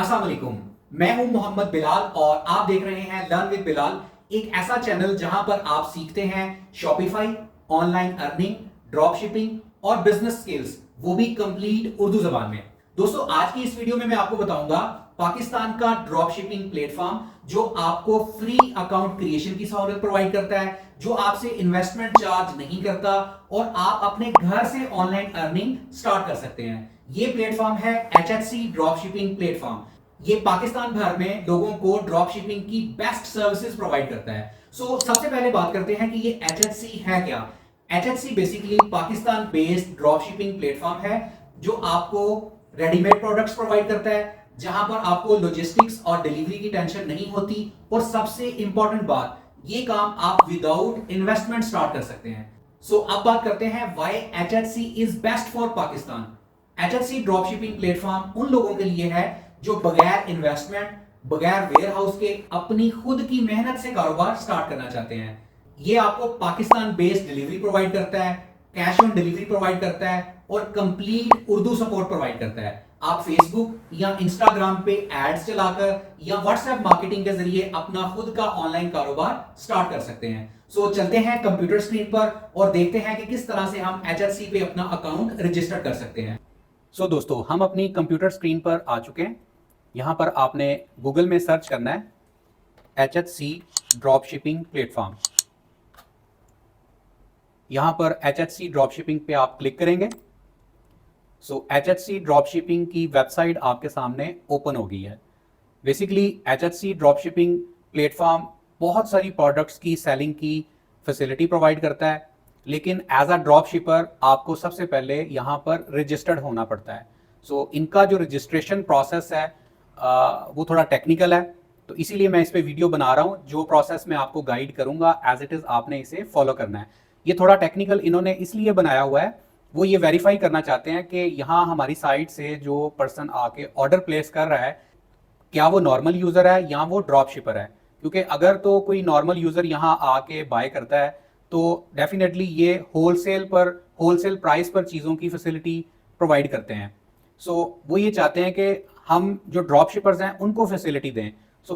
अस्सलाम वालेकुम। मैं हूं मोहम्मद बिलाल और आप देख रहे हैं लर्न विद बिलाल, एक ऐसा चैनल जहां पर आप सीखते हैं Shopify, online earning, drop shipping और बिजनेस स्किल्स, वो भी कंप्लीट उर्दू जबान में। दोस्तों, आज की इस वीडियो में मैं आपको बताऊंगा पाकिस्तान का ड्रॉप शिपिंग प्लेटफॉर्म जो आपको फ्री अकाउंट क्रिएशन की सहूलत प्रोवाइड करता है, जो आपसे इन्वेस्टमेंट चार्ज नहीं करता और आप अपने घर से ऑनलाइन अर्निंग स्टार्ट कर सकते हैं। ये प्लेटफॉर्म है HHC ड्रॉप शिपिंग प्लेटफॉर्म। ये पाकिस्तान भर में लोगों को ड्रॉप शिपिंग की बेस्ट सर्विसेज प्रोवाइड करता है। सबसे पहले बात करते हैं कि ये HHC है क्या। HHC basically Pakistan based drop shipping platform है जो आपको रेडीमेड प्रोडक्ट्स प्रोवाइड करता है, जहां पर आपको लॉजिस्टिक्स और डिलीवरी की टेंशन नहीं होती, और सबसे इंपॉर्टेंट बात, ये काम आप विदाउट इन्वेस्टमेंट स्टार्ट कर सकते हैं। अब बात करते हैं why HHC is best for Pakistan. HHC drop shipping platform उन लोगों के लिए है जो बगैर इन्वेस्टमेंट, बगैर वेयर हाउस के अपनी खुद की मेहनत से कारोबार स्टार्ट करना चाहते हैं। ये आपको पाकिस्तान बेस्ड डिलीवरी प्रोवाइड करता है, कैश ऑन डिलीवरी प्रोवाइड करता है और कंप्लीट उर्दू सपोर्ट प्रोवाइड करता है। आप फेसबुक या इंस्टाग्राम पे एड्स चलाकर या व्हाट्सएप मार्केटिंग के जरिए अपना खुद का ऑनलाइन कारोबार स्टार्ट कर सकते हैं। चलते हैं कंप्यूटर स्क्रीन पर और देखते हैं कि किस तरह से हम HHC पे अपना अकाउंट रजिस्टर कर सकते हैं। दोस्तों, हम अपनी कंप्यूटर स्क्रीन पर आ चुके हैं। यहाँ पर आपने गूगल में सर्च करना है HHC ड्रॉप शिपिंग प्लेटफॉर्म। यहाँ पर HHC ड्रॉप शिपिंग पे आप क्लिक करेंगे। HHC ड्रॉप शिपिंग की वेबसाइट आपके सामने ओपन हो गई है। Basically HHC drop shipping platform बहुत सारी प्रोडक्ट्स की सेलिंग की फैसिलिटी प्रोवाइड करता है, लेकिन एज अ ड्रॉप शिपर आपको सबसे पहले यहाँ पर रजिस्टर्ड होना पड़ता है। इनका जो रजिस्ट्रेशन प्रोसेस है वो थोड़ा टेक्निकल है, तो इसीलिए मैं इस पे वीडियो बना रहा हूँ। जो प्रोसेस मैं आपको गाइड करूँगा एज इट इज़ आपने इसे फॉलो करना है। ये थोड़ा टेक्निकल इन्होंने इसलिए बनाया हुआ है, वो ये वेरीफाई करना चाहते हैं कि यहाँ हमारी साइट से जो पर्सन आके ऑर्डर प्लेस कर रहा है, क्या वो नॉर्मल यूज़र है या वो ड्रॉप शिपर है। क्योंकि अगर तो कोई नॉर्मल यूज़र यहाँ आके बाय करता है तो डेफिनेटली ये होलसेल प्राइस पर चीज़ों की फैसिलिटी प्रोवाइड करते हैं। वो ये चाहते हैं कि हम जो ड्रॉप शिपर्स हैं उनको फैसिलिटी दें।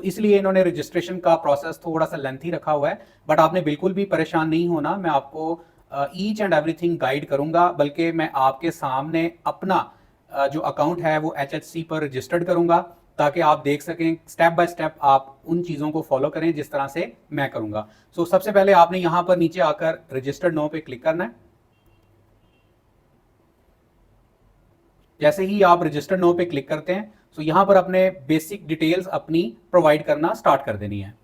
इसलिए इन्होंने रजिस्ट्रेशन का प्रोसेस थोड़ा सा लेंथी रखा हुआ है, बट आपने बिल्कुल भी परेशान नहीं होना। मैं आपको ईच एंड एवरीथिंग गाइड करूंगा, बल्कि मैं आपके सामने अपना जो अकाउंट है वो HHC पर रजिस्टर्ड करूंगा, ताकि आप देख सकें स्टेप बाय स्टेप आप उन चीज़ों को फॉलो करें जिस तरह से मैं करूंगा। सबसे पहले आपने यहाँ पर नीचे आकर रजिस्टर्ड नो पे क्लिक करना है। जैसे ही आप रजिस्टर्ड नो पे क्लिक करते हैं, यहां पर अपने बेसिक डिटेल्स अपनी प्रोवाइड करना स्टार्ट कर देनी है।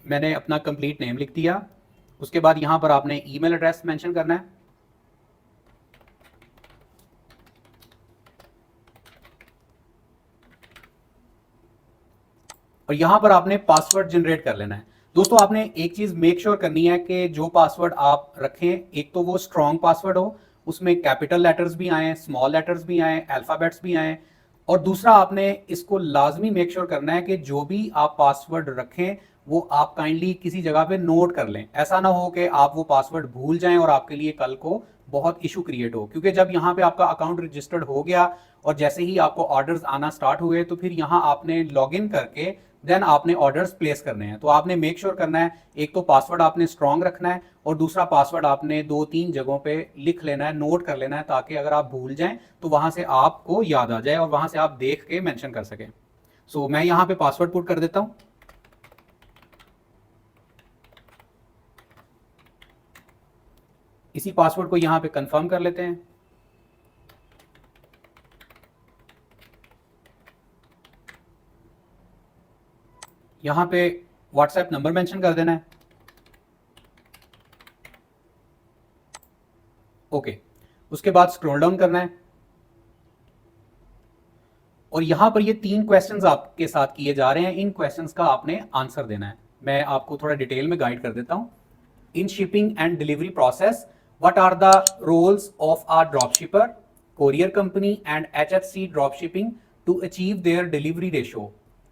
मैंने अपना कंप्लीट नेम लिख दिया। उसके बाद यहां पर आपने ईमेल एड्रेस मेंशन करना है। और यहां पर आपने पासवर्ड जनरेट कर लेना है। दोस्तों, आपने एक चीज मेक श्योर करनी है कि जो पासवर्ड आप रखें, एक तो वो स्ट्रॉन्ग पासवर्ड हो, उसमें कैपिटल लेटर्स भी आए, स्मॉल लेटर्स भी आए, अल्फाबेट्स भी आए। और दूसरा, आपने इसको लाजमी मेक श्योर करना है कि जो भी आप पासवर्ड रखें वो आप काइंडली किसी जगह पे नोट कर लें। ऐसा ना हो कि आप वो पासवर्ड भूल जाएं और आपके लिए कल को बहुत इशू क्रिएट हो। क्योंकि जब यहाँ पे आपका अकाउंट रजिस्टर्ड हो गया और जैसे ही आपको ऑर्डर्स आना स्टार्ट हुए, तो फिर यहाँ आपने लॉग इन करके देन आपने ऑर्डर्स प्लेस करने हैं। तो आपने मेक श्योर करना है, एक तो पासवर्ड आपने स्ट्रॉन्ग रखना है और दूसरा पासवर्ड आपने 2-3 जगहों पे लिख लेना है, नोट कर लेना है, ताकि अगर आप भूल जाएं तो वहां से आपको याद आ जाए और वहां से आप देख के मेंशन कर सकें। मैं यहाँ पे पासवर्ड पुट कर देता हूँ। इसी पासवर्ड को यहाँ पे कंफर्म कर लेते हैं। यहाँ पे व्हाट्सएप नंबर मेंशन कर देना है। ओके, उसके बाद स्क्रॉल डाउन करना है और यहां पर ये 3 क्वेश्चंस आपके साथ किए जा रहे हैं। इन क्वेश्चंस का आपने आंसर देना है। मैं आपको थोड़ा डिटेल में गाइड कर देता हूं। In shipping and delivery process, what are the roles of a drop shipper, courier company and HHC drop shipping to achieve their delivery ratio.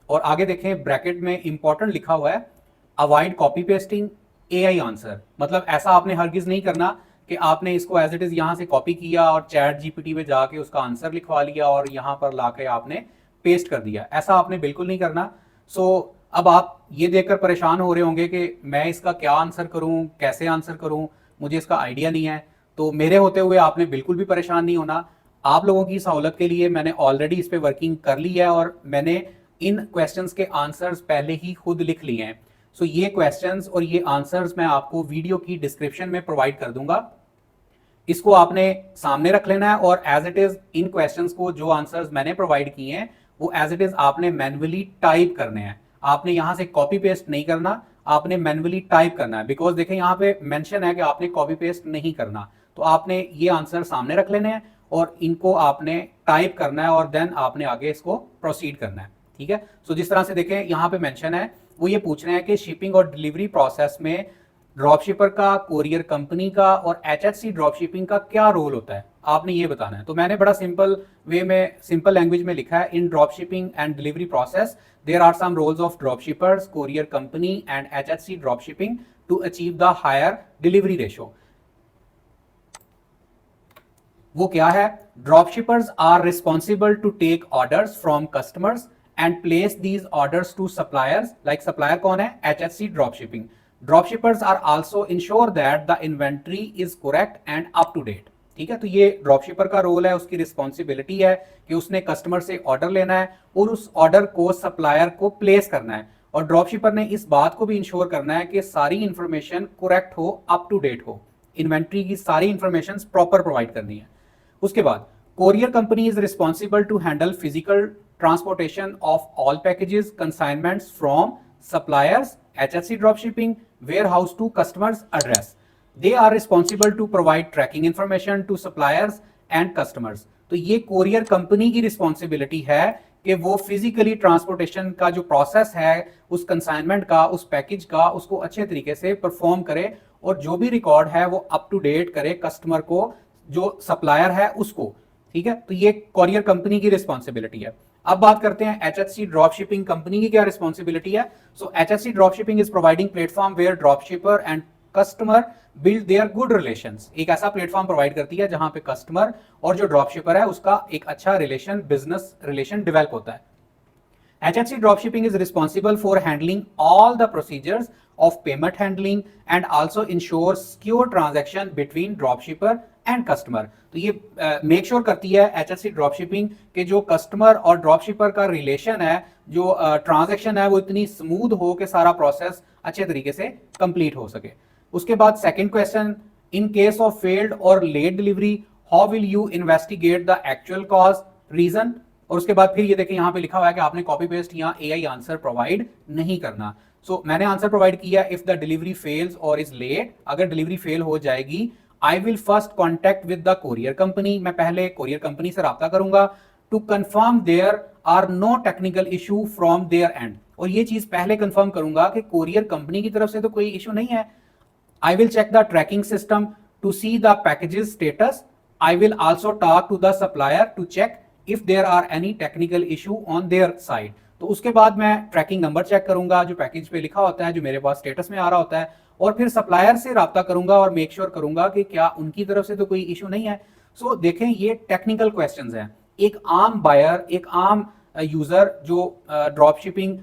और आगे देखें, ब्रैकेट में इंपॉर्टेंट लिखा हुआ है, avoid copy pasting, AI answer, मतलब ऐसा आपने हरगिज नहीं करना कि आपने इसको एज इट इज यहाँ से कॉपी किया और चैट जीपीटी में जाके उसका आंसर लिखवा लिया और यहाँ पर लाके आपने पेस्ट कर दिया। ऐसा आपने बिल्कुल नहीं करना। सो अब आप ये देखकर परेशान हो रहे होंगे कि मैं इसका क्या आंसर करूं, कैसे आंसर करूं, मुझे इसका आइडिया नहीं है। तो मेरे होते हुए आपने बिल्कुल भी परेशान नहीं होना। आप लोगों की सहूलत के लिए मैंने ऑलरेडी इस पे वर्किंग कर ली है और मैंने इन क्वेश्चंस के आंसर्स पहले ही खुद लिख लिए हैं। सो ये क्वेश्चंस और ये आंसर्स मैं आपको वीडियो की डिस्क्रिप्शन में प्रोवाइड कर दूंगा। इसको आपने सामने रख लेना है और एज इट इज इन क्वेश्चंस को, जो आंसर्स मैंने प्रोवाइड किए हैं, वो एज इट इज आपने मैन्युअली टाइप करने हैं। आपने यहां से कॉपी पेस्ट नहीं करना, आपने मैन्युअली टाइप करना है। बिकॉज देखें यहाँ पे मेंशन है कि आपने कॉपी पेस्ट नहीं करना, तो आपने ये आंसर सामने रख लेने हैं और इनको आपने टाइप करना है और देन आपने आगे इसको प्रोसीड करना है। ठीक है। सो जिस तरह से देखें यहाँ पे मेंशन है, वो ये पूछ रहे हैं कि शिपिंग और डिलीवरी प्रोसेस में ड्रॉपशिपर का, कोरियर कंपनी का और एचएचसी ड्रॉपशिपिंग का क्या रोल होता है, आपने ये बताना है। तो मैंने बड़ा सिंपल वे में, सिंपल लैंग्वेज में लिखा है, in dropshipping and delivery process there are some roles of dropshippers, courier company and HHC dropshipping to achieve the higher delivery ratio. वो क्या है? Dropshippers are responsible to take orders from customers and place these orders to suppliers. Like supplier कौन है? HHC dropshipping. Dropshippers are also ensure that the inventory is correct and up to date। ठीक है। तो ये ड्रॉपशिपर का role है, उसकी responsibility है कि उसने कस्टमर से ऑर्डर लेना है और उस ऑर्डर को सप्लायर को प्लेस करना है। और ड्रॉपशिपर ने इस बात को भी इंश्योर करना है कि सारी इंफॉर्मेशन करेक्ट हो, अप टू डेट हो, इन्वेंट्री की सारी इंफॉर्मेशन प्रॉपर प्रोवाइड करनी है। उसके बाद courier company is responsible to handle physical transportation of all packages consignments from suppliers, HFC dropshipping, warehouse to customers address. They are responsible to provide tracking information to suppliers and customers। तो ये courier company की responsibility है कि वो physically transportation का जो process है, उस कंसाइनमेंट का, उस पैकेज का, उसको अच्छे तरीके से परफॉर्म करे और जो भी रिकॉर्ड है वो अप टू डेट करे कस्टमर को, जो सप्लायर है उसको। ठीक है। तो ये कोरियर कंपनी की रिस्पॉन्सिबिलिटी है। अब बात करते हैं एचएचसी ड्रॉपशिपिंग कंपनी की क्या रिस्पॉन्सिबिलिटी है। So HHC dropshipping is providing platform where dropshipper and customer build their good relations. एक ऐसा प्लेटफॉर्म प्रोवाइड करती है जहां पे कस्टमर और जो ड्रॉपशिपर है उसका एक अच्छा रिलेशन, बिजनेस रिलेशन डेवलप होता है। HFC dropshipping is responsible for handling all the procedures of payment handling and also ensures secure transaction between dropshipper and customer। तो ये मेक श्योर करती है HFC dropshipping के जो कस्टमर और ड्रॉपशिपर का रिलेशन है, जो ट्रांजैक्शन है, वो इतनी स्मूथ हो कि सारा प्रोसेस अच्छे तरीके से कंप्लीट हो सके। उसके बाद second question, in case of failed और late delivery how will you investigate the actual cause, reason. और उसके बाद फिर ये देखें यहाँ पे लिखा हुआ है कि आपने कॉपी पेस्ट या एआई आंसर प्रोवाइड नहीं करना। सो मैंने आंसर प्रोवाइड किया, इफ द डिलीवरी फेल्स और इज लेट, अगर डिलीवरी फेल हो जाएगी, I will first contact with the courier company, मैं पहले कोरियर कंपनी से राब्ता करूंगा, to confirm there are no technical issue from their end. और ये चीज पहले कंफर्म करूंगा कि कोरियर कंपनी की तरफ से तो कोई इशू नहीं है। I will check the tracking system to see the packages status. I will also talk to the supplier to check if there are any technical issue on their side। तो उसके बाद मैं ट्रैकिंग नंबर चेक करूंगा जो package पे लिखा होता है, जो मेरे पास स्टेटस में आ रहा होता है, और फिर सप्लायर से राब्ता करूंगा और मेक श्योर करूंगा कि क्या उनकी तरफ से तो कोई इशू नहीं है। सो देखें ये टेक्निकल क्वेश्चंस हैं। एक आम बायर, एक आम यूजर जो ड्रॉप शिपिंग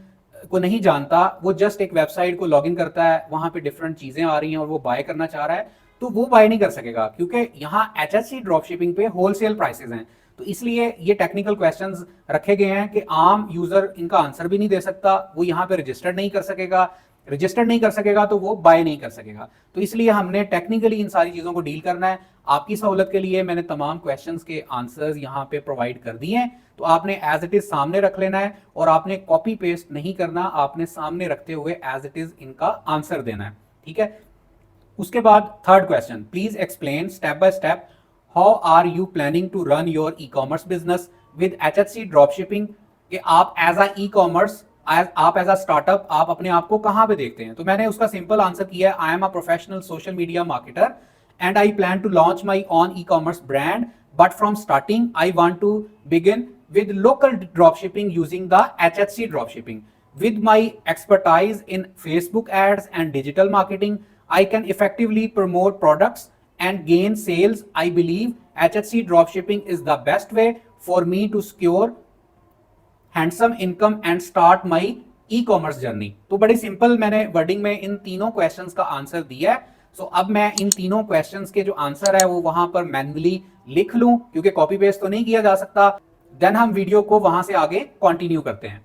को नहीं जानता, वो जस्ट एक वेबसाइट को लॉग इन करता है, वहां पे डिफरेंट चीजें आ रही हैं और वो बाय करना चाह रहा है, तो वो बाय नहीं कर सकेगा क्योंकि यहाँ HFC ड्रॉप शिपिंग पे होलसेल प्राइसेस हैं। तो इसलिए ये टेक्निकल क्वेश्चंस रखे गए हैं कि आम यूजर इनका आंसर भी नहीं दे सकता, वो यहाँ पे रजिस्टर्ड नहीं कर सकेगा, रजिस्टर्ड नहीं कर सकेगा तो वो बाय नहीं कर सकेगा। तो इसलिए हमने टेक्निकली इन सारी चीजों को डील करना है। आपकी सहूलत के लिए मैंने तमाम क्वेश्चंस के आंसर्स यहाँ पे प्रोवाइड कर दिए हैं, तो आपने एज इट इज सामने रख लेना है और आपने कॉपी पेस्ट नहीं करना, आपने सामने रखते हुए एज इट इज इनका आंसर देना है। ठीक है। उसके बाद third question, please explain step by step how are you planning to run your e commerce business with HFC dropshipping. कि आप एज अ ई कॉमर्स, आप एज अ स्टार्टअप, आप अपने आप को कहां पे देखते हैं। तो मैंने उसका सिंपल आंसर किया है, I am a professional social media marketer and I plan to launch my own e commerce brand, but from starting I want to begin with local dropshipping using the HFC dropshipping. With my expertise in Facebook ads and digital marketing, I can effectively promote products and gain sales. I believe HHC dropshipping is the best way for me to secure handsome income and start my e commerce journey. तो बड़ी simple मैंने wording में इन तीनों questions का answer दिया है। सो अब मैं इन तीनों क्वेश्चंस के जो आंसर है वो वहां पर मैन्युअली लिख लूं, क्योंकि कॉपी पेस्ट तो नहीं किया जा सकता। देन हम वीडियो को वहां से आगे कंटिन्यू करते हैं।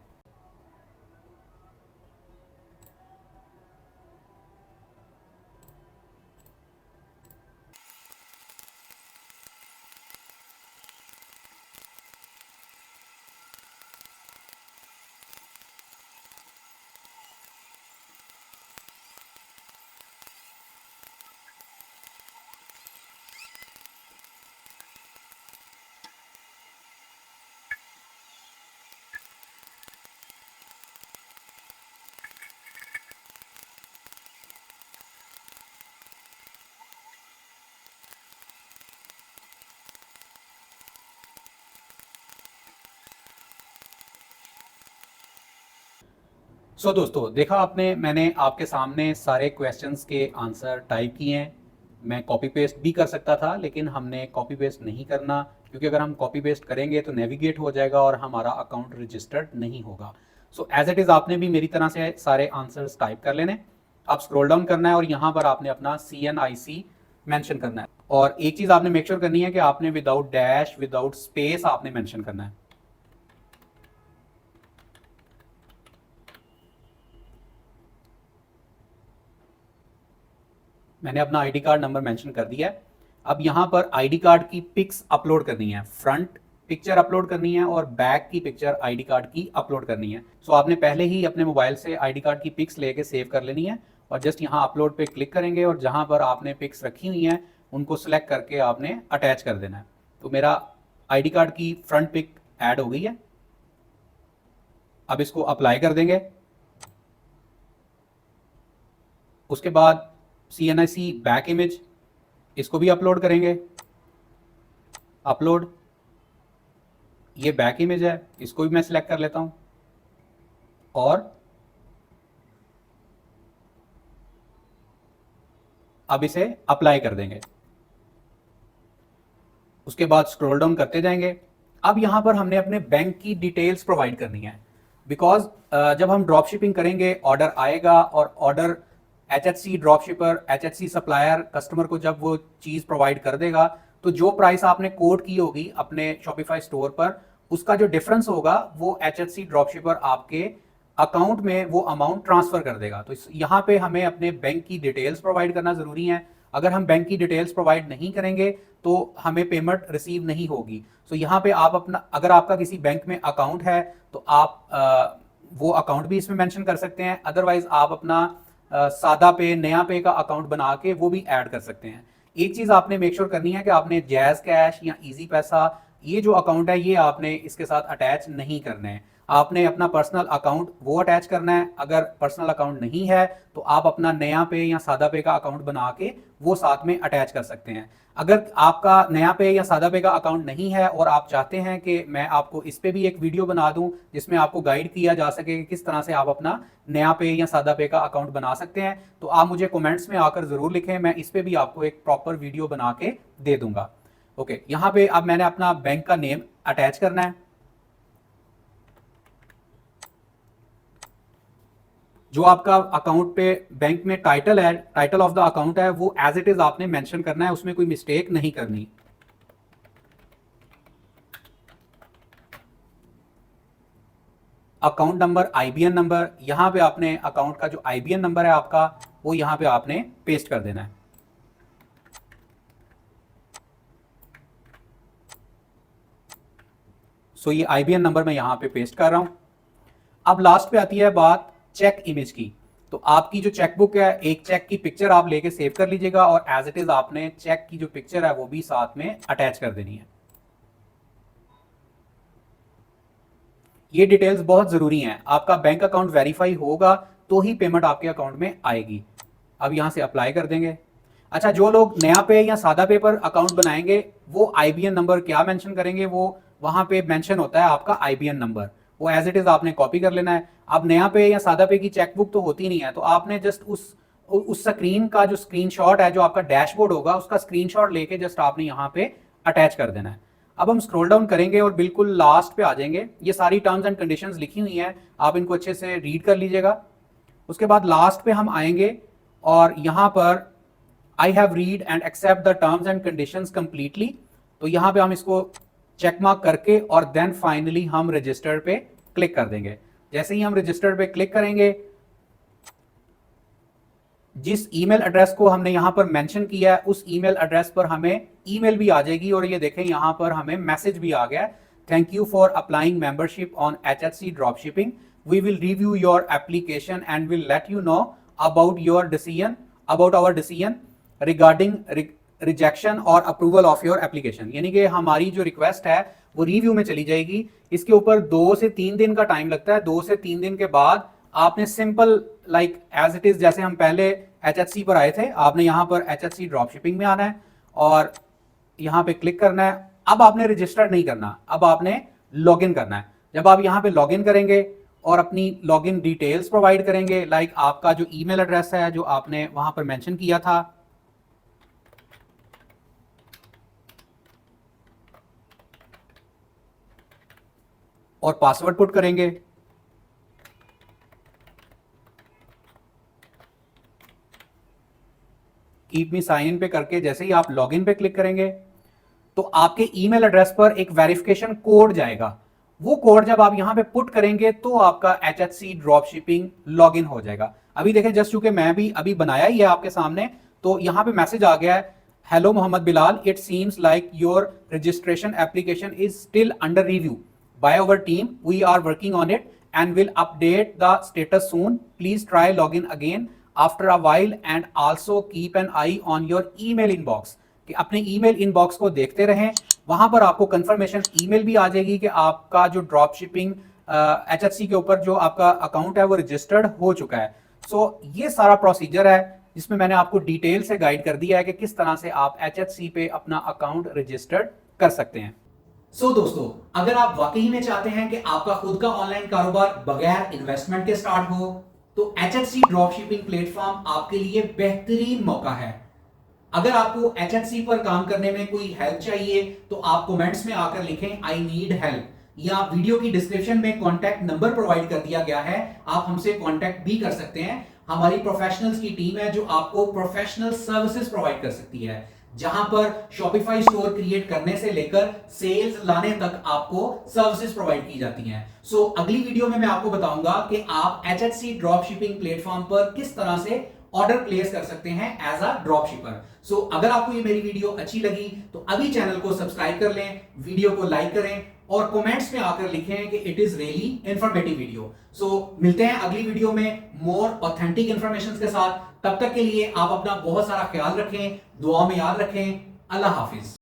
सो दोस्तों, देखा आपने, मैंने आपके सामने सारे क्वेश्चंस के आंसर टाइप किए हैं। मैं कॉपी पेस्ट भी कर सकता था, लेकिन हमने कॉपी पेस्ट नहीं करना, क्योंकि अगर हम कॉपी पेस्ट करेंगे तो नेविगेट हो जाएगा और हमारा अकाउंट रजिस्टर्ड नहीं होगा। सो एज इट इज़ आपने भी मेरी तरह से सारे आंसर्स टाइप कर लेने। अब स्क्रॉल डाउन करना है और यहाँ पर आपने अपना CNIC मेंशन करना है। और एक चीज़ आपने मेक श्योर करनी है कि आपने विदाउट डैश, विदाउट स्पेस आपने मेंशन करना है। मैंने अपना आईडी कार्ड नंबर मेंशन कर दिया है। अब यहाँ पर आईडी कार्ड की पिक्स अपलोड करनी है, फ्रंट पिक्चर अपलोड करनी है और बैक की पिक्चर आईडी कार्ड की अपलोड करनी है। सो आपने पहले ही अपने मोबाइल से आईडी कार्ड की पिक्स लेके सेव कर लेनी है और जस्ट यहाँ अपलोड पे क्लिक करेंगे और जहाँ पर आपने पिक्स रखी हुई हैं उनको सेलेक्ट करके आपने अटैच कर देना है। तो मेरा आईडी कार्ड की फ्रंट पिक ऐड हो गई है। अब इसको अप्लाई कर देंगे। उसके बाद CNIC बैक इमेज, इसको भी अपलोड करेंगे। अपलोड, ये बैक इमेज है, इसको भी मैं सिलेक्ट कर लेता हूं और अब इसे अप्लाई कर देंगे। उसके बाद स्क्रॉल डाउन करते जाएंगे। अब यहां पर हमने अपने बैंक की डिटेल्स प्रोवाइड करनी है, बिकॉज जब हम ड्रॉप शिपिंग करेंगे ऑर्डर आएगा और order HHC ड्रॉपशिपर, HHC supplier customer को जब वो चीज़ प्रोवाइड कर देगा तो जो प्राइस आपने कोट की होगी अपने शॉपिफाई स्टोर पर, उसका जो डिफरेंस होगा वो HHC ड्रॉपशिपर आपके अकाउंट में वो अमाउंट ट्रांसफर कर देगा। तो यहाँ पे हमें अपने बैंक की डिटेल्स प्रोवाइड करना जरूरी है। अगर हम बैंक की डिटेल्स प्रोवाइड नहीं करेंगे तो हमें पेमेंट रिसीव नहीं होगी। सो यहाँ पे आप अपना, अगर आपका किसी बैंक में अकाउंट है तो आप वो अकाउंट भी इसमें मेंशन कर सकते हैं। अदरवाइज आप अपना सादा पे, नया पे का अकाउंट बना के वो भी ऐड कर सकते हैं। एक चीज आपने मेक श्योर करनी है कि आपने जैज कैश या इजी पैसा, ये जो अकाउंट है ये आपने इसके साथ अटैच नहीं करना है। आपने अपना पर्सनल अकाउंट वो अटैच करना है। अगर पर्सनल अकाउंट नहीं है तो आप अपना नया पे या सादा पे का अकाउंट बना के वो साथ में अटैच कर सकते हैं। अगर आपका नया पे या सादा पे का अकाउंट नहीं है और आप चाहते हैं कि मैं आपको इस पे भी एक वीडियो बना दूं जिसमें आपको गाइड किया जा सके कि किस तरह से आप अपना नया पे या सादा पे का अकाउंट बना सकते हैं, तो आप मुझे कमेंट्स में आकर जरूर लिखें। मैं इस पे भी आपको एक प्रॉपर वीडियो बना के दे दूंगा। ओके, यहाँ पे अब मैंने अपना बैंक का नेम अटैच करना है। जो आपका अकाउंट पे बैंक में टाइटल है, टाइटल ऑफ द अकाउंट है, वो एज इट इज आपने मेंशन करना है, उसमें कोई मिस्टेक नहीं करनी। अकाउंट नंबर, IBN नंबर, यहां पे आपने अकाउंट का जो IBN नंबर है आपका वो यहां पे आपने पेस्ट कर देना है। सो ये IBN नंबर मैं यहां पे पेस्ट कर रहा हूं। अब लास्ट पे आती है बात चेक इमेज की। तो आपकी जो चेकबुक है, एक चेक की पिक्चर आप लेके सेव कर लीजिएगा और एज इट इज आपने चेक की जो पिक्चर है वो भी साथ में अटैच कर देनी है। ये डिटेल्स बहुत जरूरी हैं। आपका बैंक अकाउंट वेरीफाई होगा तो ही पेमेंट आपके अकाउंट में आएगी। अब यहां से अप्लाई कर देंगे। अच्छा, जो लोग नया पे या सादा पे पर अकाउंट बनाएंगे वो IBN नंबर क्या मेंशन करेंगे, वो वहां पे मेंशन होता है आपका IBN नंबर, वो एज इट इज आपने कॉपी कर लेना है। अब नया पे या सादा पे की चेकबुक तो होती नहीं है, तो आपने जस्ट उस उस स्क्रीन का जो स्क्रीनशॉट है, जो आपका डैशबोर्ड होगा, उसका स्क्रीनशॉट लेके जस्ट आपने यहाँ पे अटैच कर देना है। अब हम स्क्रॉल डाउन करेंगे और बिल्कुल लास्ट पे आ जाएंगे। ये सारी टर्म्स एंड कंडीशंस लिखी हुई हैं, आप इनको अच्छे से रीड कर लीजिएगा। उसके बाद लास्ट पे हम आएंगे और यहाँ पर I have read and accept the terms and conditions completely, तो यहाँ पे हम इसको चेक मार्क करके और देन फाइनली हम रजिस्टर पे क्लिक कर देंगे। जैसे ही हम रजिस्टर पे क्लिक करेंगे, जिस ईमेल एड्रेस को हमने यहां पर मेंशन किया है उस ईमेल एड्रेस पर हमें ईमेल भी आ जाएगी और ये देखें यहां पर हमें मैसेज भी आ गया, thank you for applying membership on HHC dropshipping, we will review your application and will let you know about our decision regarding rejection और अप्रूवल ऑफ योर एप्लीकेशन। यानी कि हमारी जो रिक्वेस्ट है वो रिव्यू में चली जाएगी। इसके ऊपर 2 से 3 दिन का टाइम लगता है। 2 से 3 दिन के बाद आपने simple like as it is, जैसे हम पहले HHC पर आए थे, आपने यहाँ पर HHC ड्रॉपशिपिंग में आना है और यहाँ पे क्लिक करना है। अब आपने रजिस्टर नहीं करना, अब आपने लॉगिन करना है। जब आप यहाँ पे लॉगिन करेंगे और अपनी लॉगिन डिटेल्स प्रोवाइड करेंगे, लाइक आपका जो ईमेल एड्रेस है जो आपने वहां पर मेंशन किया था, और पासवर्ड पुट करेंगे। कीप मी साइन इन पे करके जैसे ही आप लॉगिन पे क्लिक करेंगे तो आपके ईमेल एड्रेस पर एक वेरिफिकेशन कोड जाएगा। वो कोड जब आप यहां पे पुट करेंगे तो आपका HHC ड्रॉपशिपिंग लॉगिन हो जाएगा। अभी देखें, जस्ट चूंकि मैं भी अभी बनाया ही है आपके सामने, तो यहां पे मैसेज आ गया है, hello Mohammad Bilal, it seems like your registration application is still under review by our team, we are working on it and will update the status soon, please try login again after a while and also keep an eye on your email inbox, कि अपने email inbox को देखते रहें। वहां पर आपको confirmation email भी आ जाएगी कि आपका जो ड्रॉप शिपिंग HHC के ऊपर जो आपका अकाउंट है वो रजिस्टर्ड हो चुका है। सो ये सारा प्रोसीजर है जिसमें मैंने आपको डिटेल से गाइड कर दिया है कि किस तरह से आप HHC पे अपना अकाउंट रजिस्टर्ड कर सकते हैं। दोस्तों, अगर आप वाकई में चाहते हैं कि आपका खुद का ऑनलाइन कारोबार बगैर इन्वेस्टमेंट के स्टार्ट हो, तो HHC ड्रॉपशिपिंग प्लेटफॉर्म आपके लिए बेहतरीन मौका है। अगर आपको HHC पर काम करने में कोई हेल्प चाहिए तो आप कमेंट्स में आकर लिखें आई नीड हेल्प, या वीडियो की डिस्क्रिप्शन में कॉन्टैक्ट नंबर प्रोवाइड कर दिया गया है, आप हमसे कॉन्टैक्ट भी कर सकते हैं। हमारी प्रोफेशनल्स की टीम है जो आपको प्रोफेशनल सर्विसेज प्रोवाइड कर सकती है, जहां पर शॉपिफाई स्टोर क्रिएट करने से लेकर सेल्स लाने तक आपको सर्विसेज प्रोवाइड की जाती हैं। अगली वीडियो में मैं आपको बताऊंगा कि आप HHC ड्रॉप शिपिंग प्लेटफॉर्म पर किस तरह से ऑर्डर प्लेस कर सकते हैं एज अ ड्रॉप शिपर। अगर आपको ये मेरी वीडियो अच्छी लगी तो अभी चैनल को सब्सक्राइब कर लें, वीडियो को लाइक करें और कमेंट्स में आकर लिखें कि it is really informative video. मिलते हैं अगली वीडियो में मोर ऑथेंटिक इंफॉर्मेशन के साथ। तब तक के लिए आप अपना बहुत सारा ख्याल रखें, दुआ में याद रखें। अल्लाह हाफिज।